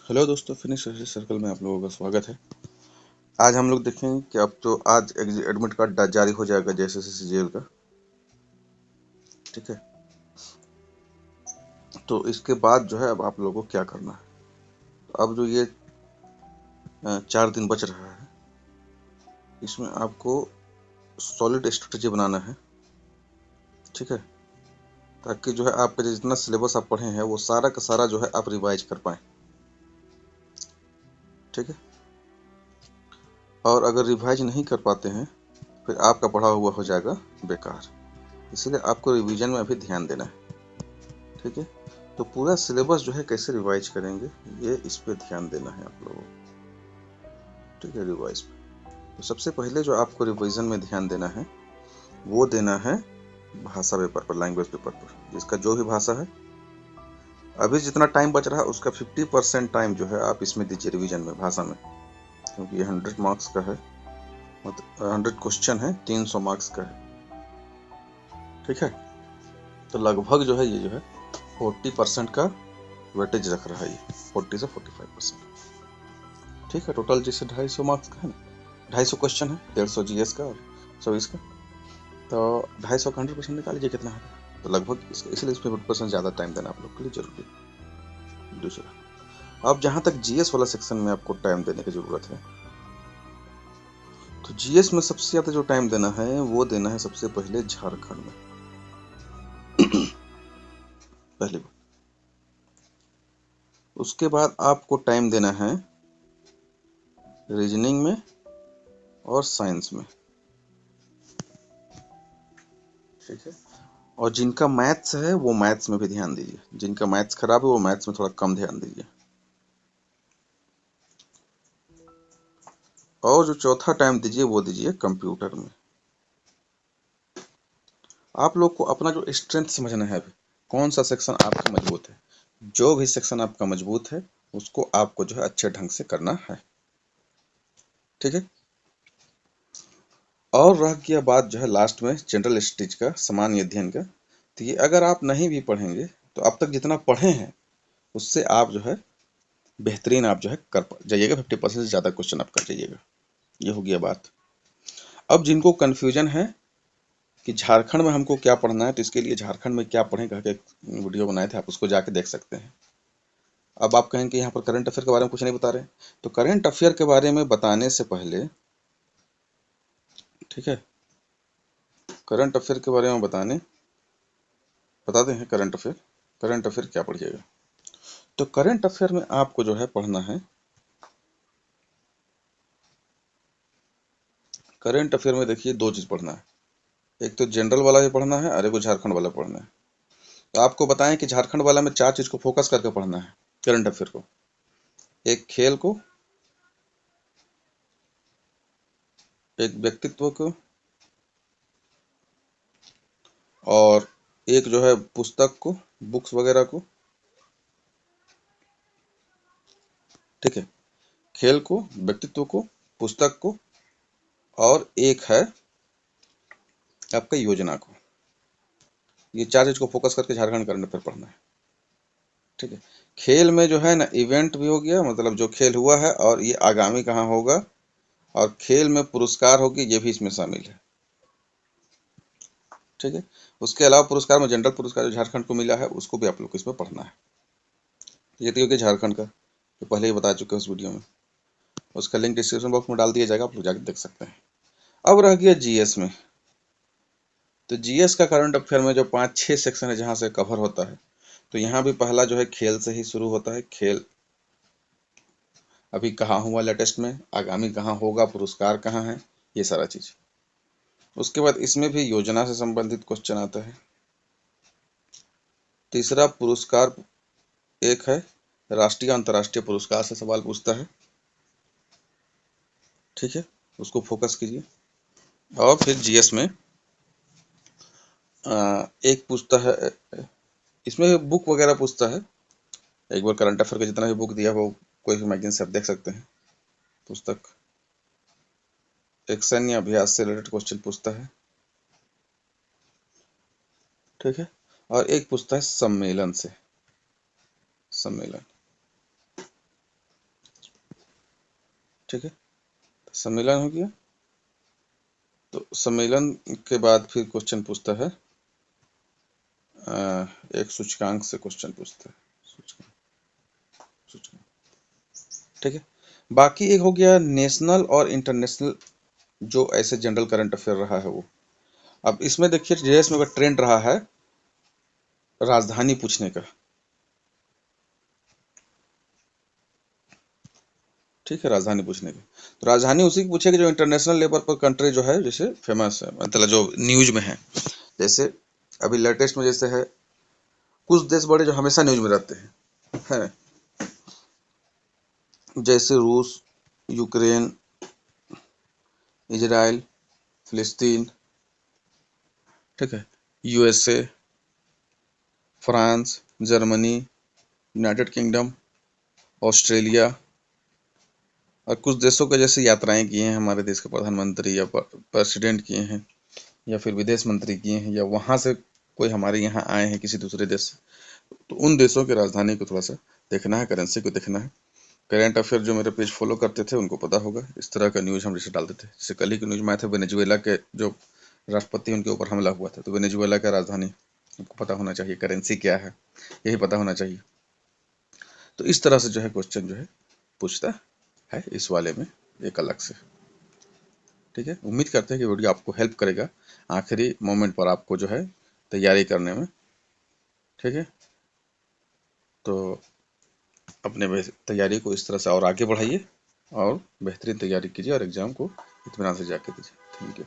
Hello दोस्तों, finish circle में आप लोगों का स्वागत है। आज हम लोग देखेंगे कि अब तो आज एडमिट कार्ड जारी हो जाएगा जेएसएससी का। ठीक है, तो इसके बाद जो है अब आप लोगों को क्या करना है। तो अब जो ये 4 दिन बच रहा है, इसमें आपको सॉलिड स्ट्रेटेजी बनाना है। ठीक है, ताकि जो है आपका जितना सिलेबस आप पढ़े हैं वो सारा का सारा जो है आप रिवाइज कर पाए। ठीक है, और अगर रिवाइज नहीं कर पाते हैं फिर आपका पढ़ा हुआ हो जाएगा बेकार। इसीलिए आपको रिवीजन में अभी ध्यान देना है। ठीक है, तो पूरा सिलेबस जो है कैसे रिवाइज करेंगे, ये इस पे ध्यान देना है आप लोगों को। ठीक है, रिवाइज पे तो सबसे पहले जो आपको रिवीजन में ध्यान देना है वो देना है भाषा पेपर पर, लैंग्वेज पेपर पर, जिसका जो भी भाषा है। अभी जितना टाइम बच रहा है उसका 50% टाइम जो है आप इसमें दीजिए रिवीजन में, भाषा में, क्योंकि ये 100 मार्क्स का है, मतलब 100 क्वेश्चन है, 300 मार्क्स का है। ठीक है, तो लगभग जो है ये जो है 40% का वेटेज रख रहा है, ये 40 से 45%। ठीक है, टोटल जैसे 250 मार्क्स का है ना, 250 क्वेश्चन है, 150 जीएस का और 24 का, तो 250 का 100% निकाल लीजिए कितना है। तो लगभग इसलिए इसमें 50% ज़्यादा टाइम देना आप लोग के लिए जरूरी है। दूसरा, अब जहाँ तक जीएस वाला सेक्शन में आपको टाइम देने की जरूरत है, तो जीएस में सबसे ज़्यादा जो टाइम देना है वो देना है सबसे पहले झारखंड में। पहली बात, उसके बाद आपको टाइम देना है रीजनिंग में और साइंस में। ठीक है, और जिनका मैथ्स है वो मैथ्स में भी ध्यान दीजिए, जिनका मैथ्स खराब है वो मैथ्स में थोड़ा कम ध्यान दीजिए। और जो चौथा टाइम दीजिए वो दीजिए कंप्यूटर में। आप लोग को अपना जो स्ट्रेंथ समझना है, अभी कौन सा सेक्शन आपका मजबूत है। जो भी सेक्शन आपका मजबूत है उसको आपको जो है अच्छे ढंग से करना है। ठीक है, और रह गया बात जो है लास्ट में जनरल स्टडीज का, सामान्य अध्ययन का, तो ये अगर आप नहीं भी पढ़ेंगे तो अब तक जितना पढ़े हैं उससे आप जो है बेहतरीन आप जो है कर जाइएगा, 50% से ज़्यादा क्वेश्चन आप कर जाइएगा। ये हो गया बात। अब जिनको कन्फ्यूजन है कि झारखंड में हमको क्या पढ़ना है, तो इसके लिए झारखंड में क्या पढ़ें कह के एक वीडियो बनाए थे, आप उसको जाके देख सकते हैं। अब आप कहेंगे कि यहाँ पर करंट अफेयर के बारे में कुछ नहीं बता रहे, तो करंट अफेयर के बारे में बताने से पहले, ठीक है, करंट अफेयर के बारे में बताते हैं करंट अफेयर। करंट अफेयर क्या पढ़िएगा, तो करंट अफेयर में आपको जो है पढ़ना है, करंट अफेयर में देखिए 2 चीज़ पढ़ना है। एक तो जनरल वाला भी पढ़ना है और एक झारखंड वाला पढ़ना है। तो आपको बताएं कि झारखंड वाला में 4 चीज़ को फोकस करके पढ़ना है करंट अफेयर को। एक खेल को, एक व्यक्तित्व को, और एक जो है पुस्तक को, बुक्स वगैरह को। ठीक है, खेल को, व्यक्तित्व को, पुस्तक को, और एक है आपका योजना को। ये 4 चीज को फोकस करके झारखंड करंट अफेयर पढ़ना है। ठीक है, खेल में जो है ना इवेंट भी हो गया, मतलब जो खेल हुआ है और ये आगामी कहाँ होगा, और खेल में पुरस्कार होगी, ये भी इसमें शामिल है। ठीक है, उसके अलावा पुरस्कार में जनरल पुरस्कार जो झारखंड को मिला है उसको भी आप लोग को इसमें पढ़ना है। ये तो होगी झारखंड का, जो पहले ही बता चुके हैं उस वीडियो में, उसका लिंक डिस्क्रिप्शन बॉक्स में डाल दिया जाएगा, आप लोग जाकर देख सकते हैं। अब रह गया जीएस में, तो जीएस का करंट अफेयर में जो 5-6 सेक्शन है जहाँ से कवर होता है, तो यहाँ भी पहला जो है खेल से ही शुरू होता है। खेल अभी कहाँ हुआ लेटेस्ट में, आगामी कहाँ होगा, पुरस्कार कहाँ है, ये सारा चीज। उसके बाद इसमें भी योजना से संबंधित क्वेश्चन आता है। तीसरा पुरस्कार एक है, राष्ट्रीय अंतर्राष्ट्रीय पुरस्कार से सवाल पूछता है। ठीक है, उसको फोकस कीजिए। और फिर जीएस में एक पूछता है, इसमें बुक वगैरह पूछता है। एक बार करंट अफेयर का जितना भी बुक दिया वो कोई भी मैगजीन से आप देख सकते हैं। पुस्तक एक्शन या अभ्यास से रिलेटेड क्वेश्चन पूछता है। ठीक है, और एक पूछता है सम्मेलन से, सम्मेलन। ठीक है, सम्मेलन हो गया। तो सम्मेलन के बाद फिर क्वेश्चन पूछता है, एक सूचकांक से क्वेश्चन पूछता है, सूचकांक, ठीक है। बाकी एक हो गया नेशनल और इंटरनेशनल, जो ऐसे जनरल करंट अफेयर रहा है वो। अब इसमें देखिए देश में ट्रेंड रहा है राजधानी पूछने का, ठीक है, राजधानी पूछने की। तो राजधानी उसी की पूछेगी जो इंटरनेशनल लेवल पर कंट्री जो है जैसे फेमस है, मतलब जो न्यूज में है। जैसे अभी लेटेस्ट में जैसे है कुछ देश बड़े जो हमेशा न्यूज में रहते हैं, जैसे रूस, यूक्रेन, इजराइल, फिलिस्तीन, ठीक है, USA, France, Germany, United kingdom, Australia, और कुछ देशों के जैसे यात्राएं किए हैं हमारे देश के प्रधानमंत्री या प्रेसिडेंट किए हैं, या फिर विदेश मंत्री किए हैं, या वहाँ से कोई हमारे यहाँ आए हैं किसी दूसरे देश से। तो उन देशों की राजधानी को थोड़ा सा देखना है, करेंसी को देखना है। करंट अफेयर जो मेरे पेज फॉलो करते थे उनको पता होगा, इस तरह का न्यूज़ हम जैसे डालते थे। जैसे कल ही की न्यूज़ में आया था वेनेजुएला के जो राष्ट्रपति उनके ऊपर हमला हुआ था, तो वेनेजुएला का राजधानी आपको पता होना चाहिए, करेंसी क्या है यही पता होना चाहिए। तो इस तरह से जो है क्वेश्चन जो है पूछता है इस वाले में एक अलग से, ठीक है। उम्मीद करते हैं कि वीडियो आपको हेल्प करेगा आखिरी मोमेंट पर आपको जो है तैयारी करने में, ठीक है। तो अपने तैयारी को इस तरह से और आगे बढ़ाइए और बेहतरीन तैयारी कीजिए और एग्ज़ाम को इत्मीनान से जाके दीजिए। Thank you.